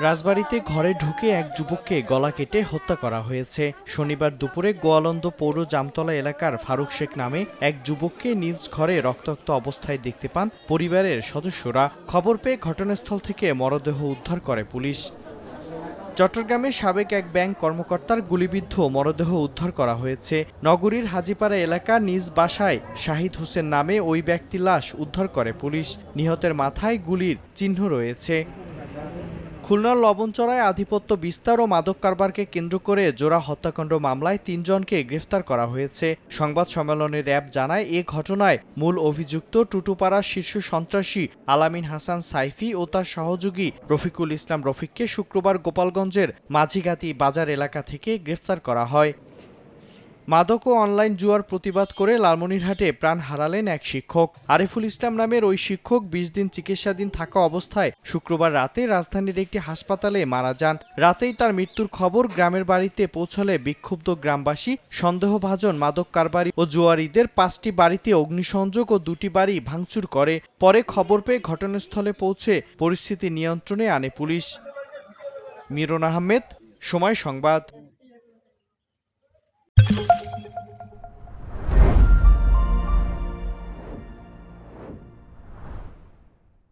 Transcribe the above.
রাজবাড়ীতে ঘরে ঢুকে এক যুবককে গলা কেটে হত্যা করা হয়েছে। শনিবার দুপুরে গোয়ালন্দ পৌর জামতলা এলাকার ফারুক শেখ নামে এক যুবককে নিজ ঘরে রক্তাক্ত অবস্থায় দেখতে পান পরিবারের সদস্যরা। খবর পেয়ে ঘটনাস্থল থেকে মরদেহ উদ্ধার করে পুলিশ। চট্টগ্রামে সাবেক এক ব্যাংক কর্মকর্তার গুলিবিদ্ধ মরদেহ উদ্ধার করা হয়েছে। নগরীর হাজীপাড়া এলাকার নিজ বাসায় শাহিদ হোসেন নামে ওই ব্যক্তির লাশ উদ্ধার করে পুলিশ। নিহতের মাথায় গুলির চিহ্ন রয়েছে। খুলনার লবণচড়ায় আধিপত্য বিস্তার ও মাদক কারবারকে কেন্দ্র করে জোড়া হত্যাকাণ্ড মামলায় ৩ জনকে গ্রেফতার করা হয়েছে। সংবাদ সম্মেলনে র্যাব জানায়, এ ঘটনায় মূল অভিযুক্ত টুটুপাড়ার শীর্ষ সন্ত্রাসী আলামিন হাসান সাইফি ও তার সহযোগী রফিকুল ইসলাম রফিককে শুক্রবার গোপালগঞ্জের মাঝিগাতি বাজার এলাকা থেকে গ্রেফতার করা হয়। মাদক ও অনলাইন জুয়ার প্রতিবাদ করে লালমনিরহাটে প্রাণ হারালেন এক শিক্ষক। আরিফুল ইসলাম নামের ওই শিক্ষক ২০ দিন চিকিৎসাধীন থাকা অবস্থায় শুক্রবার রাতে রাজধানীর একটি হাসপাতালে মারা যান। রাতেই তার মৃত্যুর খবর গ্রামের বাড়িতে পৌঁছলে বিক্ষুব্ধ গ্রামবাসী সন্দেহভাজন মাদক কারবারি ও জুয়ারিদের ৫টি বাড়িতে অগ্নিসংযোগ ও ২টি বাড়ি ভাঙচুর করে। পরে খবর পেয়ে ঘটনাস্থলে পৌঁছে পরিস্থিতি নিয়ন্ত্রণে আনে পুলিশ। মিরন আহমেদ, সময় সংবাদ।